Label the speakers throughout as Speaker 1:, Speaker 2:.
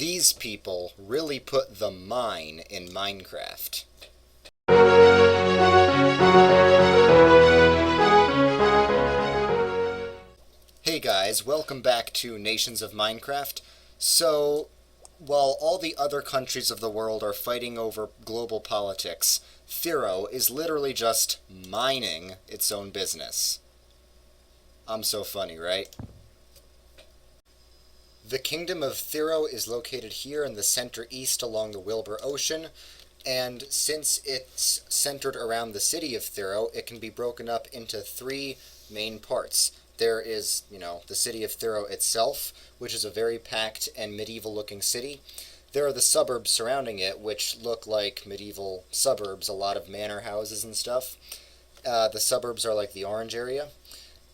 Speaker 1: These people really put the mine in Minecraft. Hey guys, welcome back to Nations of Minecraft. So, while all the other countries of the world are fighting over global politics, Thero is literally just mining its own business. I'm so funny, right? The Kingdom of Thero is located here in the center east along the Wilbur Ocean, and since it's centered around the city of Thero, it can be broken up into three main parts. There is, the city of Thero itself, which is a very packed and medieval-looking city. There are the suburbs surrounding it, which look like medieval suburbs, a lot of manor houses and stuff. The suburbs are like the orange area.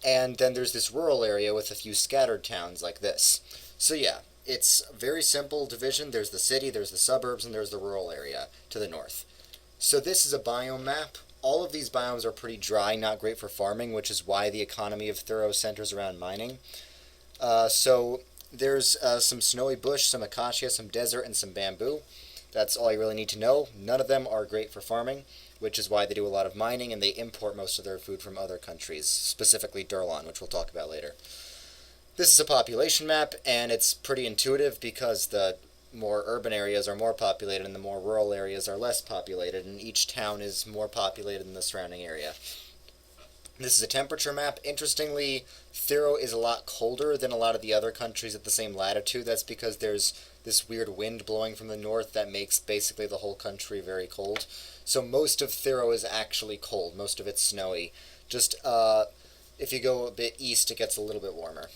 Speaker 1: And then there's this rural area with a few scattered towns like this. So yeah, it's a very simple division. There's the city, there's the suburbs, and there's the rural area to the north. So this is a biome map. All of these biomes are pretty dry, not great for farming, which is why the economy of Thero centers around mining. So there's some snowy bush, some acacia, some desert, and some bamboo. That's all you really need to know. None of them are great for farming, which is why they do a lot of mining, and they import most of their food from other countries, specifically Durlan, which we'll talk about later. This is a population map, and it's pretty intuitive because the more urban areas are more populated and the more rural areas are less populated, and each town is more populated than the surrounding area. This is a temperature map. Interestingly, Thero is a lot colder than a lot of the other countries at the same latitude. That's because there's this weird wind blowing from the north that makes basically the whole country very cold. So most of Thero is actually cold. Most of it's snowy. Just if you go a bit east, it gets a little bit warmer.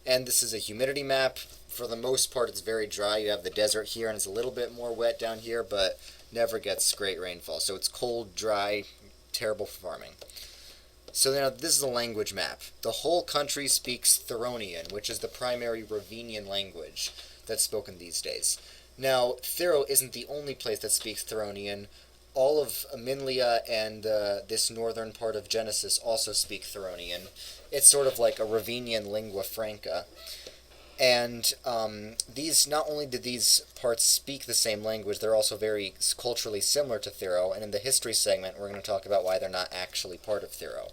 Speaker 1: And this is a humidity map. For the most part, it's very dry. You have the desert here, and it's a little bit more wet down here, but never gets great rainfall. So it's cold, dry, terrible for farming. So now this is a language map. The whole country speaks Theronian, which is the primary Ravinian language that's spoken these days. Now, Thero isn't the only place that speaks Theronian. All of Minlia and this northern part of Genesis also speak Theronian. It's sort of like a Ravinian lingua franca. And these, not only do these parts speak the same language, they're also very culturally similar to Thero, and in the history segment we're going to talk about why they're not actually part of Thero.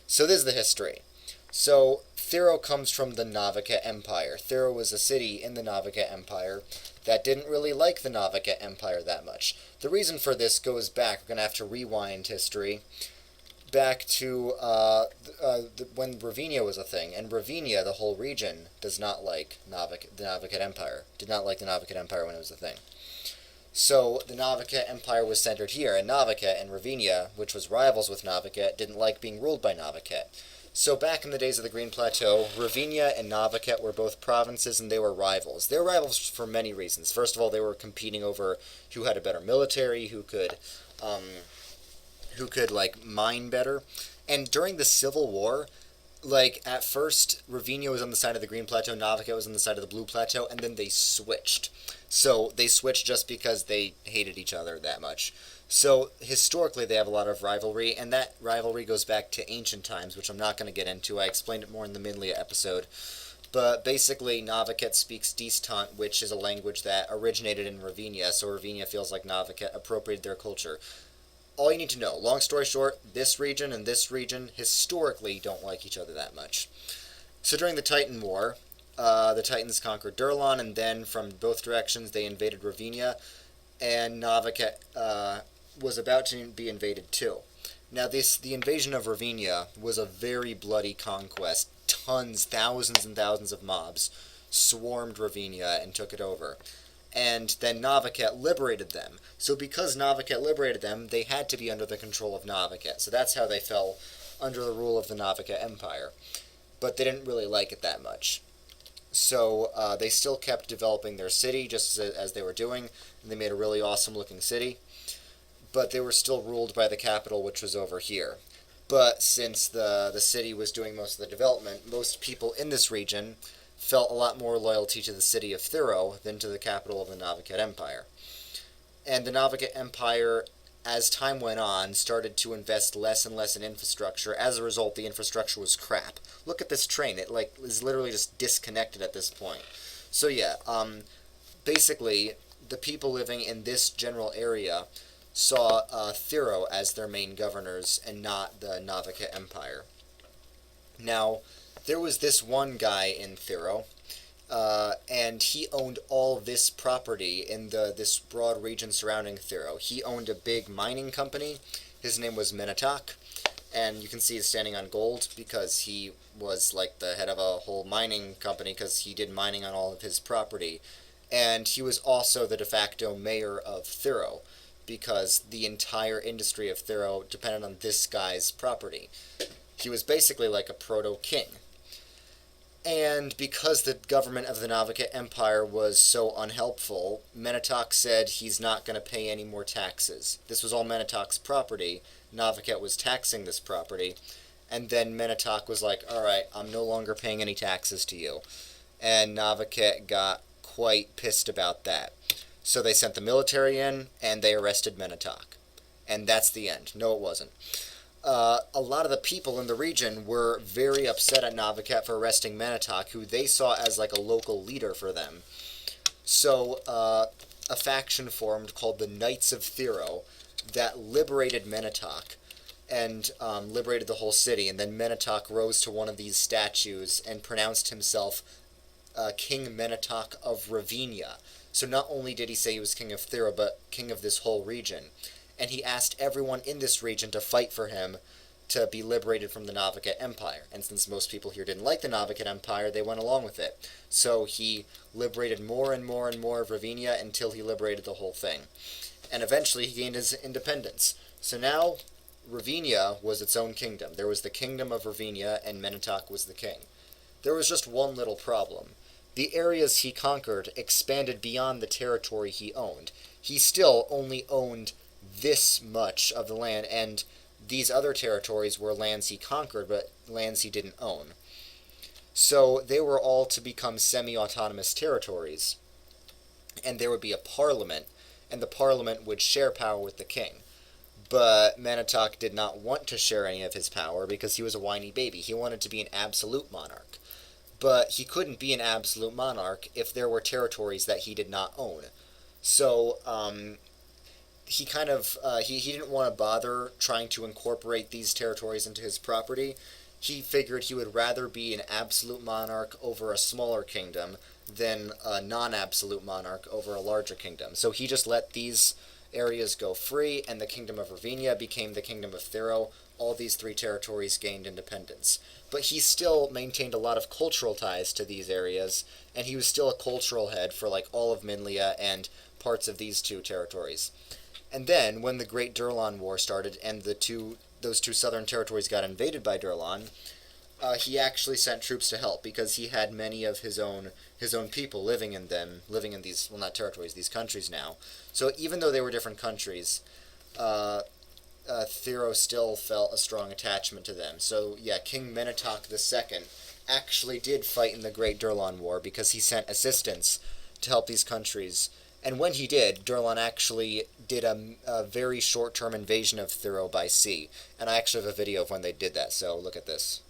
Speaker 1: So this is the history. So Thero comes from the Navika Empire. Thero was a city in the Navika Empire that didn't really like the Navika Empire that much. The reason for this goes back, we're going to have to rewind history, back to when Ravinia was a thing, and Ravinia, the whole region, does not like the Navikid Empire. Did not like the Navikid Empire when it was a thing. So the Navika Empire was centered here, and Navika and Ravinia, which was rivals with Navika, didn't like being ruled by Navika. So back in the days of the Green Plateau, Ravinia and Navika were both provinces, and they were rivals. They were rivals for many reasons. First of all, they were competing over who had a better military, who could mine better. And during the Civil War, at first, Ravinia was on the side of the Green Plateau, Navika was on the side of the Blue Plateau, and then they switched. So they switched just because they hated each other that much. So historically, they have a lot of rivalry, and that rivalry goes back to ancient times, which I'm not going to get into. I explained it more in the Minlia episode. But basically, Naviket speaks Distant, which is a language that originated in Ravinia, so Ravinia feels like Naviket appropriated their culture. All you need to know, long story short, this region and this region historically don't like each other that much. So during the Titan War, the Titans conquered Durlan, and then from both directions they invaded Ravinia, and Navika was about to be invaded too. Now the invasion of Ravinia was a very bloody conquest. Thousands and thousands of mobs swarmed Ravinia and took it over. And then Naviket liberated them. So because Naviket liberated them, they had to be under the control of Naviket. So that's how they fell under the rule of the Navika Empire. But they didn't really like it that much. So they still kept developing their city just as they were doing, and they made a really awesome looking city. But they were still ruled by the capital, which was over here. But since the city was doing most of the development, most people in this region felt a lot more loyalty to the city of Thero than to the capital of the Navikid Empire. And the Navikid Empire, as time went on, started to invest less and less in infrastructure. As a result, the infrastructure was crap. Look at this train. It is literally just disconnected at this point. So yeah, basically, the people living in this general area saw Thero as their main governors and not the Navaka Empire. Now, there was this one guy in Thero, and he owned all this property in this broad region surrounding Thero. He owned a big mining company. His name was Minotaur, and you can see he's standing on gold because he was like the head of a whole mining company because he did mining on all of his property. And he was also the de facto mayor of Thero because the entire industry of Thero depended on this guy's property. He was basically like a proto-king. And because the government of the Navaka Empire was so unhelpful, Minotaur said he's not going to pay any more taxes. This was all Minotaur's property. Navaka was taxing this property. And then Minotaur was like, alright, I'm no longer paying any taxes to you. And Navaka got quite pissed about that. So they sent the military in, and they arrested Minotaur. And that's the end. No, it wasn't. A lot of the people in the region were very upset at Navaka for arresting Minotaur, who they saw as like a local leader for them. So a faction formed called the Knights of Thero that liberated Minotaur and liberated the whole city. And then Minotaur rose to one of these statues and pronounced himself King Minotaur of Ravinia. So not only did he say he was king of Thero, but king of this whole region. And he asked everyone in this region to fight for him to be liberated from the Navaka Empire. And since most people here didn't like the Navaka Empire, they went along with it. So he liberated more and more and more of Ravinia until he liberated the whole thing. And eventually he gained his independence. So now Ravinia was its own kingdom. There was the kingdom of Ravinia, and Minotaur was the king. There was just one little problem. The areas he conquered expanded beyond the territory he owned. He still only owned this much of the land, and these other territories were lands he conquered, but lands he didn't own. So they were all to become semi-autonomous territories, and there would be a parliament, and the parliament would share power with the king. But Minotaur did not want to share any of his power because he was a whiny baby. He wanted to be an absolute monarch. But he couldn't be an absolute monarch if there were territories that he did not own. So, he kind of, he didn't want to bother trying to incorporate these territories into his property. He figured he would rather be an absolute monarch over a smaller kingdom than a non-absolute monarch over a larger kingdom. So he just let these areas go free, and the kingdom of Ravinia became the kingdom of Thero. All these three territories gained independence. But he still maintained a lot of cultural ties to these areas, and he was still a cultural head for like all of Minlia and parts of these two territories. And then, when the Great Durlan War started and those two southern territories got invaded by Durlan, he actually sent troops to help because he had many of his own people living in these, well, not territories, these countries now. So even though they were different countries, Thero still felt a strong attachment to them. So yeah, King Minotaur II actually did fight in the Great Durlan War because he sent assistance to help these countries. And when he did, Durlan actually did a very short-term invasion of Thero by sea. And I actually have a video of when they did that, so look at this.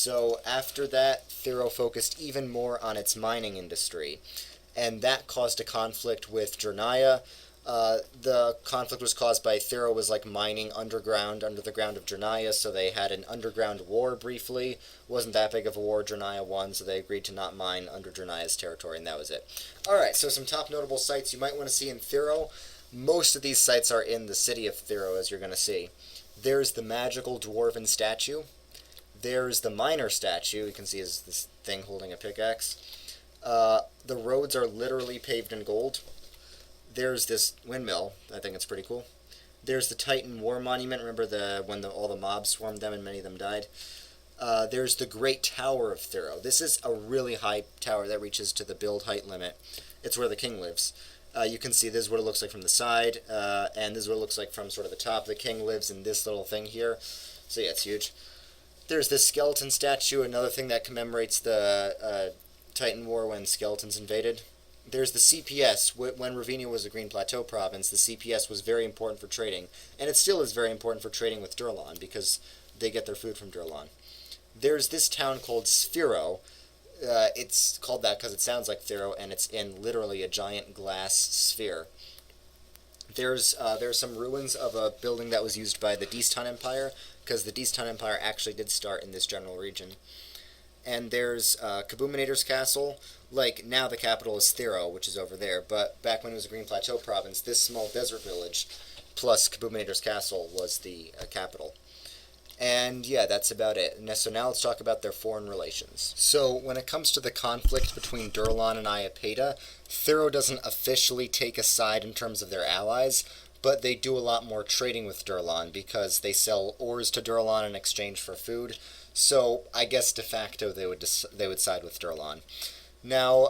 Speaker 1: So after that, Thero focused even more on its mining industry, and that caused a conflict with Jernaya. The conflict was caused by Thero was like mining underground, under the ground of Jernaya, so they had an underground war briefly. Wasn't that big of a war. Jernaya won, so they agreed to not mine under Jernaya's territory, and that was it. Alright, so some top notable sites you might want to see in Thero. Most of these sites are in the city of Thero, as you're going to see. There's the magical dwarven statue. There's the miner statue. You can see is this thing holding a pickaxe. The roads are literally paved in gold. There's this windmill. I think it's pretty cool. There's the Titan War Monument. Remember when all the mobs swarmed them and many of them died? There's the Great Tower of Thero. This is a really high tower that reaches to the build height limit. It's where the king lives. You can see this is what it looks like from the side, and this is what it looks like from sort of the top. The king lives in this little thing here. So yeah, it's huge. There's this skeleton statue, another thing that commemorates the Titan War when skeletons invaded. There's the CPS. When Ravenia was a Green Plateau province, the CPS was very important for trading, and it still is very important for trading with Durlan, because they get their food from Durlan. There's this town called Sphero. It's called that because it sounds like Thero, and it's in literally a giant glass sphere. There's some ruins of a building that was used by the Distan Empire, because the Distan Empire actually did start in this general region. And there's Kabuminator's Castle. Like, now the capital is Thero, which is over there, but back when it was a Green Plateau province, this small desert village, plus Kabuminator's Castle, was the capital. And yeah, that's about it. So now let's talk about their foreign relations. So when it comes to the conflict between Durlan and Iapeta, Thero doesn't officially take a side in terms of their allies, but they do a lot more trading with Durlan because they sell ores to Durlan in exchange for food. So I guess de facto they would side with Durlan. Now,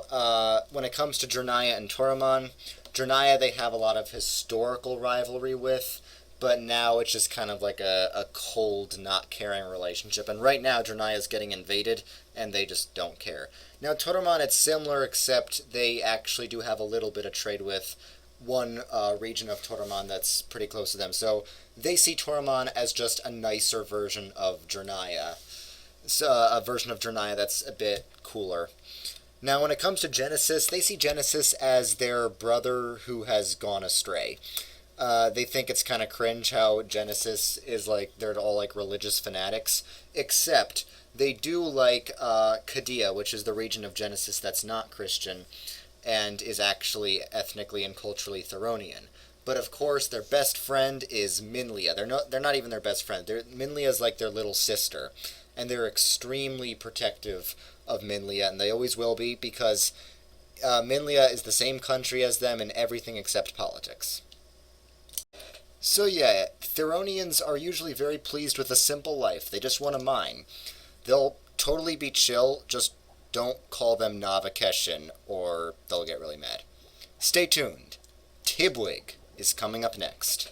Speaker 1: when it comes to Jernaya and Toraman, Jernaya they have a lot of historical rivalry with, but now it's just kind of like a cold, not caring relationship. And right now, Jernaya is getting invaded, and they just don't care. Now, Toraman, it's similar, except they actually do have a little bit of trade with one region of Toraman that's pretty close to them. So they see Toraman as just a nicer version of Jernaya. So, a version of Jernaya that's a bit cooler. Now, when it comes to Genesis, they see Genesis as their brother who has gone astray. They think it's kind of cringe how Genesis is like, they're all like religious fanatics, except they do like Kadia, which is the region of Genesis that's not Christian, and is actually ethnically and culturally Theronian. But of course, their best friend is Minlia. They're not even their best friend. Minlia is like their little sister, and they're extremely protective of Minlia, and they always will be, because Minlia is the same country as them in everything except politics. So yeah, Theronians are usually very pleased with a simple life. They just want to mine. They'll totally be chill, just don't call them Navakeshin, or they'll get really mad. Stay tuned. Tibwig is coming up next.